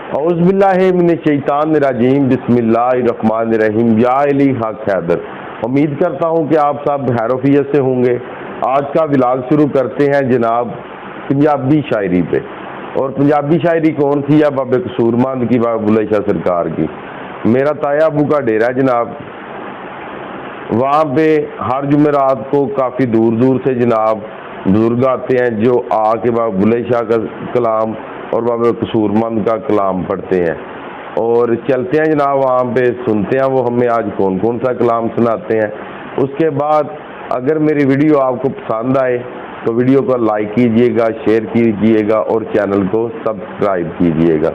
औज़ुबिल्लाहिमिनश्शैतानिर्रजीम बिस्मिल्लाहिर्रहमानिर्रहीम। या अली हक हैदर। उम्मीद करता हूँ कि आप सब खैरियत से होंगे। आज का व्लॉग शुरू करते हैं जनाब पंजाबी शायरी पे। और पंजाबी शायरी कौन सी है? बाबे कसूरमंद की, बाबा बुल्ले शाह सरकार की। मेरा ताया अबू का डेरा जनाब, वहाँ पे हर जुमेरात को काफ़ी दूर दूर से जनाब बुजुर्ग आते हैं जो आके बाबा बुल्ले शाह का कलाम और बाबा कसूरमंद का कलाम पढ़ते हैं और चलते हैं जनाब, वहाँ पे सुनते हैं वो हमें आज कौन कौन सा कलाम सुनाते हैं। उसके बाद अगर मेरी वीडियो आपको पसंद आए तो वीडियो को लाइक कीजिएगा, शेयर कीजिएगा और चैनल को सब्सक्राइब कीजिएगा।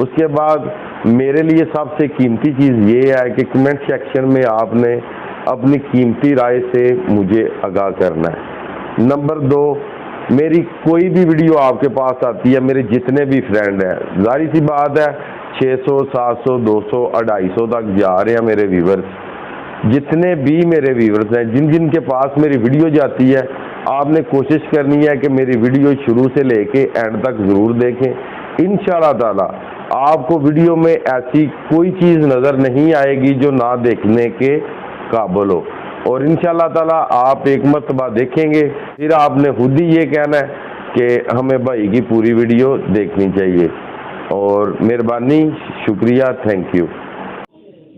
उसके बाद मेरे लिए सबसे कीमती चीज़ ये है कि कमेंट सेक्शन में आपने अपनी कीमती राय से मुझे आगाह करना है। नंबर 2, मेरी कोई भी वीडियो आपके पास आती है, मेरे जितने भी फ्रेंड हैं, जाहिर सी बात है 600, 700, 200, 250 तक जा रहे हैं मेरे व्यूवर्स। जितने भी मेरे व्यूवर्स हैं, जिन जिन के पास मेरी वीडियो जाती है, आपने कोशिश करनी है कि मेरी वीडियो शुरू से लेके एंड तक ज़रूर देखें। इंशाअल्लाह ताला आपको वीडियो में ऐसी कोई चीज़ नज़र नहीं आएगी जो ना देखने के काबिल हो। और इंशाअल्लाह ताला आप एक मरतबा देखेंगे, फिर आपने खुद ही ये कहना है कि हमें भाई की पूरी वीडियो देखनी चाहिए। और मेहरबानी, शुक्रिया, थैंक यू।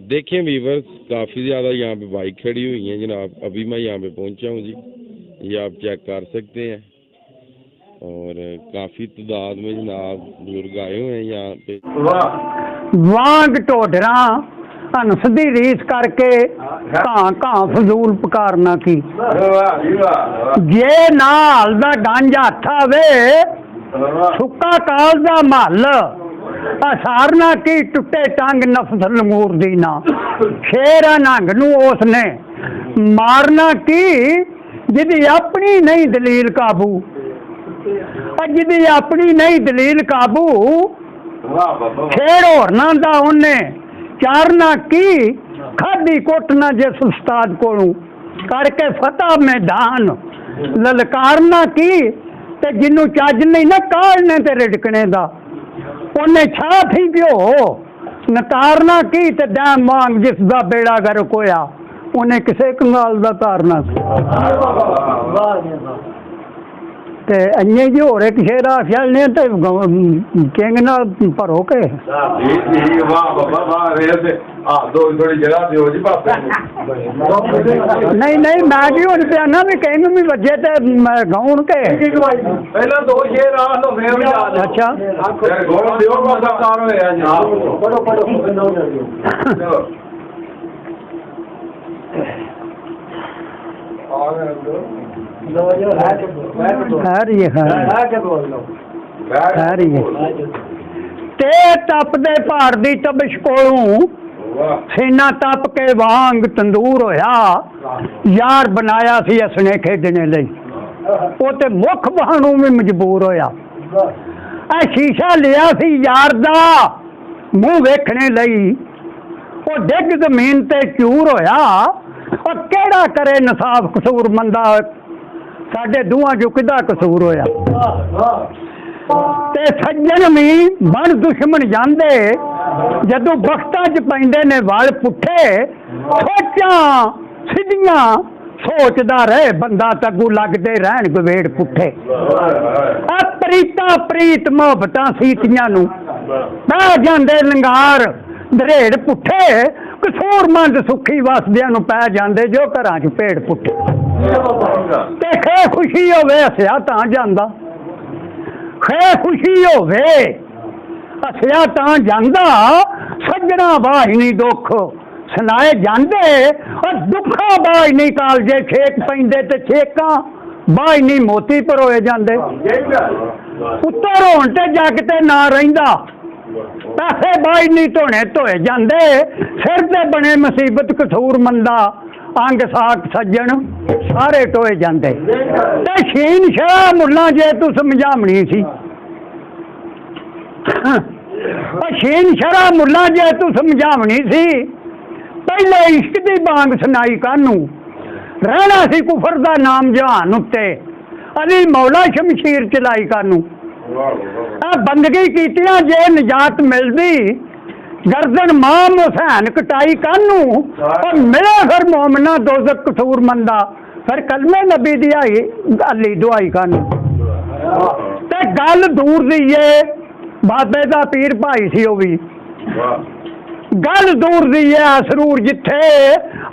देखें व्यूवर्स, काफ़ी ज़्यादा यहाँ पे बाइक खड़ी हुई हैं जनाब। अभी मैं यहाँ पे पहुँचा हूँ जी, ये आप चेक कर सकते हैं। और काफ़ी तादाद में जनाब बुजुर्ग आए हुए हैं यहाँ पे। वांग ढोडरा हंस दी रीस करके घां घां फजूल पुकारना की। जे नाल दा गंज हथ आवे सुक्का काल दा महल, असारना की टुटे टंग नफ्स लंगूर दी ना। शेर नंग नू उसने मारना की जिदी अपनी नहीं दलील काबू, जिदी अपनी नहीं दलील काबू। शेर होरना दा उन्हें चारना की खादी कोटना जिस उस्ताद कोलों करके फतह मैदान ललकारना की। ते जिन्नू चज नहीं ना काढ़ने ते रिड़कने दा, उन्हें छात ही प्यो नतारना की। ते डैम मांग जिस दा बेड़ा गर्क होया, उन्हें किसे कंगाल दा तारना सी। ते अन्य जी होर एक शेरा चलने ते किंग ना भरो के। नहीं नहीं, मैं भी हूँ प्याना भी किंग भी बजे ते गाउन के पहला 2 शेर आ लो फिर। अच्छा ते तपदे पहाड़ दी तबिश कोलों सीना तप के वांग तंदूर होया। यार बनाया सी असने खेडने लई, वो ते मुख बहानू भी मजबूर होया। आ शीशा लिया सी यार दा मुंह वेखने लई, वो डिग जमीन ते चूर होया। और केड़ा करे नसाफ कसूर मंदा, साडे दूहां चों किदा कसूर होया। ते सज्जन भी बन दुश्मन जांदे जदों बख्तां च पैंदे ने वाल पुट्ठे। सोचां सिद्धियां सोचदा रहे बंदा, तगू लगदे रहन गवेड़ पुट्ठे। आ प्रीता प्रीत मोहब्बतां सीतियां नूं पै जांदे लंगार दरेड़ पुट्ठे। कसूरमंद सुखी वसदियां नूं पै जांदे जो घरां च भेड़ पुट्ठे। ते खे खुशी होवे हसिया तां जांदा, खे खुशी होवे हसिया तां जांदा। सज्जणा बाही नहीं दुख सुनाए जांदे, और दुखा बाही नहीं कालजे छेक पैंदे ते छेकां बाही नहीं मोती परोए जांदे। उत्तर होण ते जग ते ना रहिंदा, पैसे बाही नहीं धोने धोए जांदे। सिर ते बने मुसीबत कसूर मंदा, अंग साख सज्जन सारे टोए जांदे। ते शीन शाह मुल्ला जे तू समझावनी सी, शीन शाह मुल्ला जे तू समझावनी सी। पहले इश्क दी बांग सुनाई कानू, रहना सी कुफर दा नाम जहान उत्ते। अली मौला शमशीर चलाई कानू। ਬੰਦਗੀ ਕੀਤੀਆਂ ਜੇ ਨਿਜਾਤ ਮਿਲਦੀ ਗਰਦਨ ਮਾਮ ਹੁਸੈਨ ਕਟਾਈ ਕਾਨੂੰ ਉਹ ਮਿਲੇ ਫਿਰ ਮੋਮਨਾ ਦੋਜ਼ਖ ਕਸੂਰ ਮੰਦਾ ਫਿਰ ਕਲਮੇ ਨਬੀ ਦੀ ਆਈ ਅਲੀ ਦੁਆਈ ਕਾਨੂੰ ਤੇ ਗੱਲ ਦੂਰ ਦੀ ਏ ਬਾਬੇ ਦਾ ਪੀਰ ਭਾਈ ਸੀ ਉਹ ਵੀ ਗੱਲ ਦੂਰ ਦੀ ਏ ਅਸਰੂਰ ਜਿੱਥੇ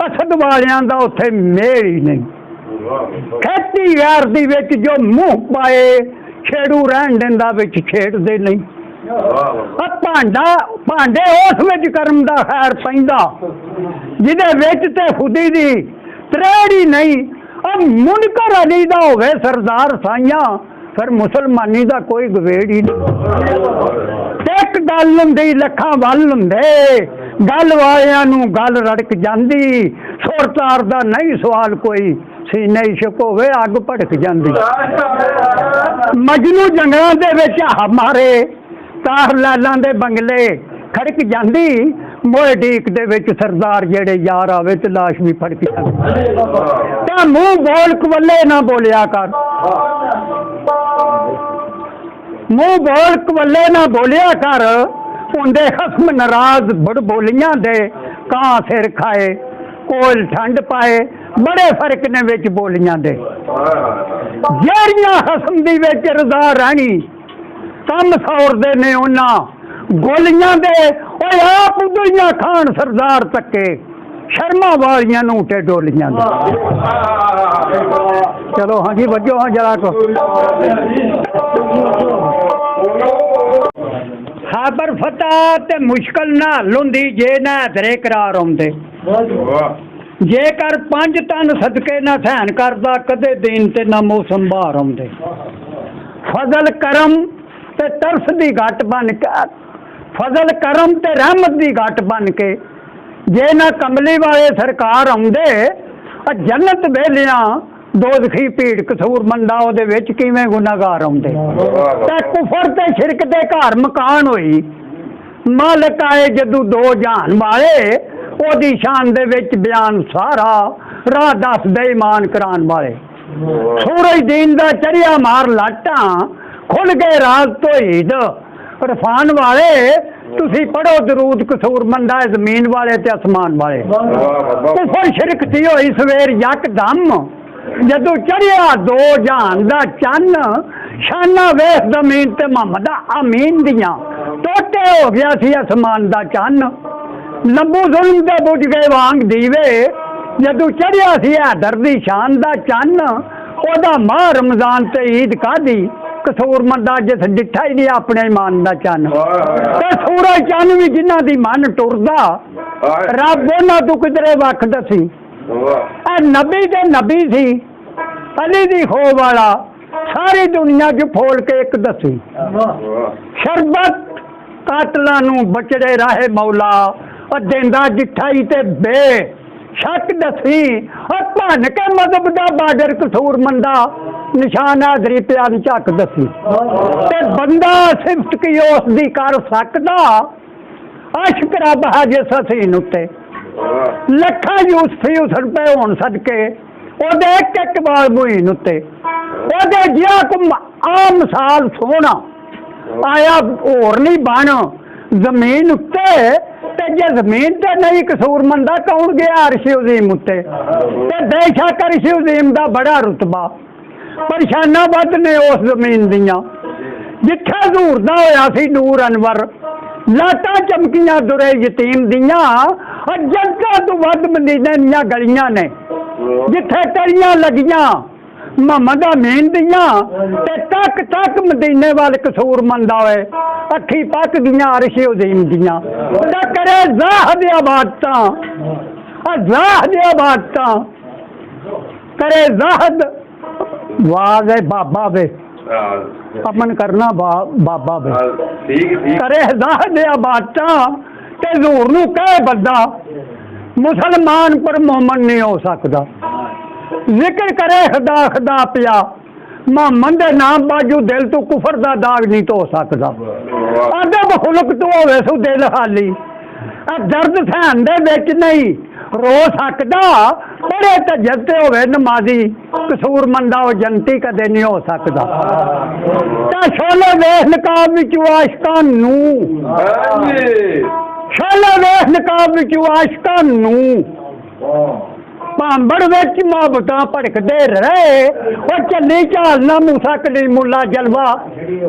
ਅਸਦ ਵਾਲਿਆਂ ਦਾ ਉੱਥੇ ਮੇਲ ਹੀ ਨਹੀਂ ਖੇਤੀ ਯਾਰ ਦੀ ਵਿੱਚ ਜੋ ਮੂੰਹ ਪਾਏ ਛੇੜੂ ਰਹਿਣ ਦਿੰਦਾ ਵਿੱਚ ਛੇੜਦੇ ਨਹੀਂ ਭਾਂਡੇ ਉਸ ਵਿੱਚ ਕਰਮ ਦਾ ਖੈਰ ਪੈਂਦਾ ਜਿਹਦੇ ਵਿੱਚ ਤੇ ਖੁਦੀ ਦੀ ਤਰੇੜੀ ਨਹੀਂ ਮੁਨਕਰ ਅਲੀ ਦਾ ਹੋਵੇ ਸਰਦਾਰ ਸਾਈਆਂ ਫਿਰ ਮੁਸਲਮਾਨੀ ਦਾ ਕੋਈ ਗਵੇੜ ਹੀ ਨਹੀਂ ਇੱਕ ਗੱਲ ਹੁੰਦੀ ਲੱਖਾਂ ਵੱਲ ਹੁੰਦੇ ਗੱਲ ਵਾਲਿਆਂ ਨੂੰ ਗੱਲ ਰੜਕ ਜਾਂਦੀ ਸੁਰਤਾਰ ਦਾ ਨਹੀਂ ਸਵਾਲ ਕੋਈ ਸੀਨੇ ਇਸ਼ਕ ਹੋਵੇ ਅੱਗ ਭੜਕ ਜਾਂਦੀ ਮਜਨੂ ਜੰਗਲਾਂ ਦੇ ਵਿੱਚ ਮਾਰੇ ਤਾਰ ਲਾਲਾਂ ਦੇ ਬੰਗਲੇ ਖੜਕ ਜਾਂਦੀ ਮੋਏ ਢੀਕ ਦੇ ਵਿੱਚ ਸਰਦਾਰ ਜਿਹੜੇ ਯਾਰ ਆਵੇ ਤੇ ਲਾਸ਼ ਵੀ ਫੜਕ ਜਾਂਦੀ ਤਾਂ ਮੂੰਹ ਬੋਲ ਕਵੱਲੇ ਨਾ ਬੋਲਿਆ ਕਰ ਮੂੰਹ ਬੋਲ ਕਵੱਲੇ ਨਾ ਬੋਲਿਆ ਕਰ ਹੁੰਦੇ ਖਸਮ ਨਾਰਾਜ਼ ਬੜ ਬੋਲੀਆਂ ਦੇ ਕਾਂ ਸਿਰ ਖਾਏ ਕੋਲ ਠੰਡ ਪਾਏ ਬੜੇ ਫਰਕ ਨੇ ਵਿੱਚ ਬੋਲੀਆਂ ਦੇ ਜਿਹੜੀਆਂ ਖਸਮ ਦੀ ਵਿੱਚ ਰਜ਼ਾ ਰਹਿਣੀ ਕੰਮ ਸੌਰਦੇ ਨੇ ਉਹਨਾਂ ਗੋਲੀਆਂ ਦੇ ਓਏ ਆਪ ਉਦਲੀਆਂ ਖਾਨ ਸਰਦਾਰ ਤੱਕੇ ਸ਼ਰਮਾ ਵਾਲੀਆਂ ਨੂੰ ਉੱਤੇ ਡੋਲੀਆਂ ਦੇ ਚਲੋ ਹਾਂਜੀ ਵੱਜੋ ਹਾਂ ਜਰਾ ਕੋ ਖਾਬਰ ਫਤਹ ਤੇ ਮੁਸ਼ਕਲ ਨਾਲ ਹੁੰਦੀ ਜੇ ਨਾ ਧਰੇ ਕਰਾਰ ਆਉਂਦੇ ਜੇਕਰ 5 ਤਨ ਸਦਕੇ ਨਾ ਸਹਿਣ ਕਰਦਾ ਕਦੇ ਦੀਨ ਤੇ ਨਾ ਮੌਸਮ ਬਾਹਰ ਆਉਂਦੇ ਫਜ਼ਲ ਕਰਮ ਤੇ ਤਰਸ ਦੀ ਘਟ ਬਣ ਕੇ ਫਜ਼ਲ ਕਰਮ ਤੇ ਰਹਿਮਤ ਦੀ ਘਟ ਬਣ ਕੇ ਜੇ ਨਾ ਕਮਲੀ ਵਾਲੇ ਸਰਕਾਰ ਆਉਂਦੇ ਜੰਨਤ ਵੇਲਿਆਂ ਦੋਜ਼ਖੀ ਭੀੜ ਕਸੂਰ ਮੰਦਾ ਉਹਦੇ ਵਿੱਚ ਕਿਵੇਂ ਗੁਨਾਹਗਾਰ ਆਉਂਦੇ ਤੇ ਕੁਫਰ ਤੇ ਸ਼ਿਰਕ ਦੇ ਘਰ ਮਕਾਨ ਹੋਈ ਮਾਲਕ ਆਏ ਜਦੋਂ ਦੋ ਜਹਾਨ ਵਾਲੇ ਉਹਦੀ ਸ਼ਾਨ ਦੇ ਵਿੱਚ ਬਿਆਨ ਸਾਰਾ ਰਾਹ ਦੱਸਦੇ ਈਮਾਨ ਕਰਾਉਣ ਵਾਲੇ ਸੂਰਜ ਦੀਨ ਦਾ ਚੜਿਆ ਮਾਰ ਲਾਟਾਂ ਖੁੱਲ ਗਏ ਰਾਜ਼ ਤੋਹੀਦ ਰਫਾਨ ਵਾਲੇ ਤੁਸੀਂ ਪੜੋ ਦਰੂਦ ਕਸੂਰ ਮੰਦਾ ਜ਼ਮੀਨ ਵਾਲੇ ਤੇ ਅਸਮਾਨ ਵਾਲੇ ਕੁਫਰ ਸ਼ਿਰਕ ਦੀ ਹੋਈ ਸਵੇਰ ਯਕਦਮ ਜਦੋਂ ਚੜਿਆ ਦੋ ਜਹਾਨ ਦਾ ਚੰਨ ਸ਼ਾਨਾ ਵੇਖ ਜ਼ਮੀਨ ਤੇ ਮੁਹੰਮਦ ਅਮੀਨ ਦੀਆਂ ਟੋਟੇ ਹੋ ਗਿਆ ਸੀ ਅਸਮਾਨ ਦਾ ਚੰਨ ਲੰਬੂ ਜ਼ੁਲਮ ਦੇ ਬੁਝ ਗਏ ਵਾਂਗ ਦੀਵੇ ਜਦੋਂ ਚੜਿਆ ਸੀ ਹੈਦਰ ਦੀ ਸ਼ਾਨ ਦਾ ਚੰਨ ਉਹਦਾ ਮਾਹ ਰਮਜ਼ਾਨ ਤੇ ਈਦ ਕਾਦੀ ਕਸੂਰ ਮੰਦਾ ਜਿਸ ਡਿੱਠਾ ਹੀ ਨਹੀਂ ਆਪਣੇ ਇਮਾਨ ਦਾ ਚੰਨ ਤੇ ਸੂਰਜ ਚੰਨ ਵੀ ਜਿਨ੍ਹਾਂ ਦੀ ਮਨ ਟੁਰਦਾ ਰੱਬ ਉਹਨਾਂ ਤੋਂ ਕਿਧਰੇ ਵੱਖ ਦਸੀ ਨਬੀ ਤੇ ਨਬੀ ਸੀ ਅਲੀ ਦੀ ਖੋ ਵਾਲਾ ਸਾਰੀ ਦੁਨੀਆ 'ਚ ਫੋਲ ਕੇ ਇੱਕ ਦਸੀ ਸ਼ਰਬਤ ਕਾਤਲਾਂ ਨੂੰ ਬਚੜੇ ਰਾਹੇ ਮੌਲਾ ਦਿੰਦਾ ਜਿੱਠਾਈ ਤੇ ਬੇ ਸ਼ੱਕ ਦਸੀ ਭੰਨ ਕੇ ਮਜ਼ਹਬ ਦਾ ਬਾਰਡਰ ਕਸੂਰ ਮੰਦਾ ਨਿਸ਼ਾਨ ਹਾਜ਼ਰੀ ਪਿਆ ਦੀ ਝੱਕ ਦਸੀ ਤੇ ਬੰਦਾ ਸਿਫਤ ਕੀ ਉਸ ਦੀ ਕਰ ਸਕਦਾ ਅਸ਼ਕ ਰੱਬ ਹੈ ਜਿਸ ਹਸੀਨ ਉੱਤੇ ਲੱਖਾਂ ਯੂਸਫੀ ਉਸੜ ਪਏ ਹੋਣ ਸਦਕੇ ਉਹਦੇ ਇੱਕ ਇੱਕ ਬਾਲ ਮੁਹੀਨ ਉੱਤੇ ਉਹਦੇ ਜਿਹਾ ਕੋ ਆਮ ਮਿਸਾਲ ਸੋਹਣਾ ਆਇਆ ਹੋਰ ਨਹੀਂ ਬਣ ਜ਼ਮੀਨ ਉੱਤੇ ਤੇ ਜੇ ਜ਼ਮੀਨ ਤੇ ਨਹੀਂ ਕਸੂਰ ਮੰਦਾ ਕੌਣ ਗਿਆ ਅਰਸ਼ ਅਜ਼ੀਮ ਉੱਤੇ ਤੇ ਬੇਸ਼ੱਕ ਅਰਸ਼ ਅਜ਼ੀਮ ਦਾ ਬੜਾ ਰੁਤਬਾ ਪਰੇਸ਼ਾਨਾਂ ਵੱਧ ਨੇ ਉਸ ਜ਼ਮੀਨ ਦੀਆਂ ਜਿੱਥੇ ਜ਼ੂਰਦਾ ਹੋਇਆ ਸੀ ਨੂਰ ਅਨਵਰ ਲਾਟਾਂ ਚਮਕੀਆਂ ਦੁਰੇ ਯਤੀਮ ਦੀਆਂ ਜੱਗਾ ਤੋਂ ਵੱਧ ਮਦੀਨੇ ਦੀਆਂ ਗਲੀਆਂ ਨੇ ਜਿੱਥੇ ਟਰੀਆਂ ਲੱਗੀਆਂ ਮੁਹੰਮਦ ਅਮੀਨ ਦੀਆਂ ਤੇ ਤੱਕ ਤੱਕ ਮਦੀਨੇ ਵੱਲ ਕਸੂਰ ਮੰਦਾ ਹੋਏ ਅੱਖੀ ਪੱਕ ਗਈਆਂ ਅਰਸ਼ ਅਜ਼ੀਮ ਦੀਆਂ ਤਾਂ ਕਰੇ ਜ਼ਾਹ ਦੀਆਂ ਬਾਤਾਂ ਜ਼ਾਹ ਦੀਆਂ ਬਾਤਾਂ ਕਰੇ ਜ਼ਾਹਦ ਵਾਜ਼ ਹੈ ਬਾਬਾ ਵੇ ਅਮਨ ਕਰਨਾ ਬਾਬਾ ਵੇ ਕਰੇ ਜ਼ਾਹ ਦੀਆਂ ਬਾਤਾਂ ਤੇ ਜ਼ੂਰ ਨੂੰ ਕਹੇ ਬੰਦਾ ਮੁਸਲਮਾਨ ਪਰ ਮੋਮਨ ਨਹੀਂ ਹੋ ਸਕਦਾ ਜ਼ਿਕਰ ਕਰੇ ਖੁਦਾ ਖੁਦਾ ਪਿਆ ਮੁਹੰਮਦ ਦੇ ਨਾਮ ਬਾਜੂ ਦਿਲ ਤੋਂ ਕੁਫਰ ਦਾ ਦਾਗ ਨਹੀਂ ਧੋ ਸਕਦਾ ਅਦਬ ਖੁਲਕ ਤੋਂ ਹੋਵੇ ਸੋ ਦਿਲ ਹਾਲੀ ਦਰਦ ਸਹਿਣ ਦੇ ਵਿੱਚ ਨਹੀਂ ਰੋ ਸਕਦਾ ਥੋੜੇ ਤਜਰਬੇ ਤੇ ਹੋਵੇ ਨਮਾਜ਼ੀ ਕਸੂਰਮੰਦਾ ਉਹ ਜੰਤੀ ਕਦੇ ਨਹੀਂ ਹੋ ਸਕਦਾ। ਤਾਂ ਛੋਲੇ ਵੇਖ ਨਕਾਬ ਵਿੱਚੋਂ ਆਸ਼ਕਾਂ ਨੂੰ, ਛੋਲੇ ਵੇਖ ਨਕਾਬ ਵਿੱਚੋਂ ਆਸ਼ਕਾਂ ਨੂੰ, ਭਾਂਬੜ ਵਿੱਚ ਮੁਹੱਬਤਾਂ ਭੜਕਦੇ ਰਹੇ। ਉਹ ਚੱਲੀ ਝਾਲ ਨਾ ਮੂਸਾ ਕਲੀਮੁੱਲਾ ਜਲਵਾ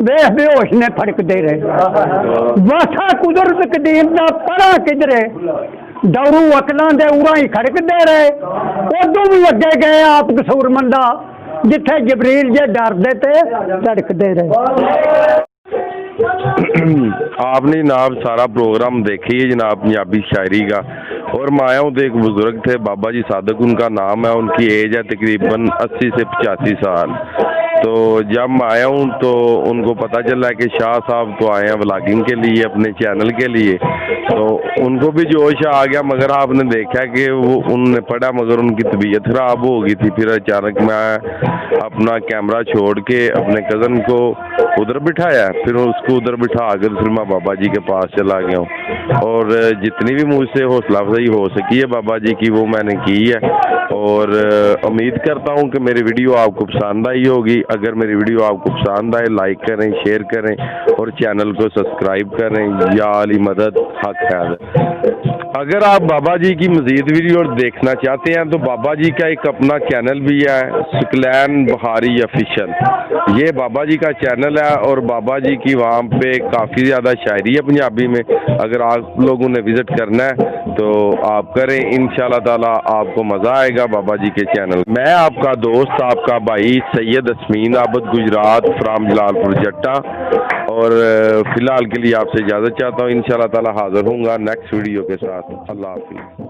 ਵੇਖ ਬੇਹੋਸ਼ ਨੇ ਫੜਕਦੇ ਰਹੇ। ਵਾਸਾ ਕੁਦਰਤ ਕਦੀਮ ਦਾ ਪਰਾਂ ਕਿਧਰੇ ਦੌਰੂ ਅਕਲਾਂ ਦੇ ਉਰਾਂ ਹੀ ਖੜਕਦੇ ਰਹੇ। ਉਦੋਂ ਵੀ ਅੱਗੇ ਗਏ ਆਪ ਕਸੂਰਮੰਦਾ ਜਿੱਥੇ ਜਬਰੀਲ ਜੇ ਡਰਦੇ ਤੇ ਧੜਕਦੇ ਰਹੇ। आपने जनाब सारा प्रोग्राम देखी है जनाब पंजाबी शायरी का, और मायाओं तो एक बुजुर्ग थे बाबा जी सादक उनका नाम है, उनकी एज है तकरीबन 80 से 85 साल। तो जब मैं आया हूँ तो उनको पता चला कि शाह साहब तो आए हैं व्लॉगिंग के लिए अपने चैनल के लिए, तो उनको भी जोश आ गया। मगर आपने देखा कि वो उन्होंने पढ़ा मगर उनकी तबीयत ख़राब हो गई थी। फिर अचानक मैं अपना कैमरा छोड़ के अपने कज़न को उधर बिठाया, फिर उसको उधर बिठा कर फिर मैं बाबा जी के पास चला गया हूँ। और जितनी भी मुझसे हौसला अफजाई हो सकी है बाबा जी की वो मैंने की है, और उम्मीद करता हूँ कि मेरी वीडियो आपको पसंद आई होगी। अगर मेरी वीडियो आपको पसंद आए लाइक करें, शेयर करें और चैनल को सब्सक्राइब करें। या अली मदद हक है। अगर आप बाबा जी की मज़ीद वीडियो देखना चाहते हैं तो बाबा जी का एक अपना चैनल भी है, सुकलैन बहारी ऑफिशियल। ये बाबा जी का चैनल है और बाबा जी की वहाँ पे काफ़ी ज़्यादा शायरी है पंजाबी में। अगर आप लोगों ने विज़िट करना है तो आप करें, इंशाल्लाह ताला आपको मज़ा आएगा बाबा जी के चैनल। मैं आपका दोस्त आपका भाई सैयद असमीन आबद गुजरात फ्राम जलालपुर जट्टा, और फ़िलहाल के लिए आपसे इजाज़त चाहता हूँ। इंशाल्लाह ताला हाज़िर होऊंगा नेक्स्ट वीडियो के साथ। अल्लाह हाफ़िज़।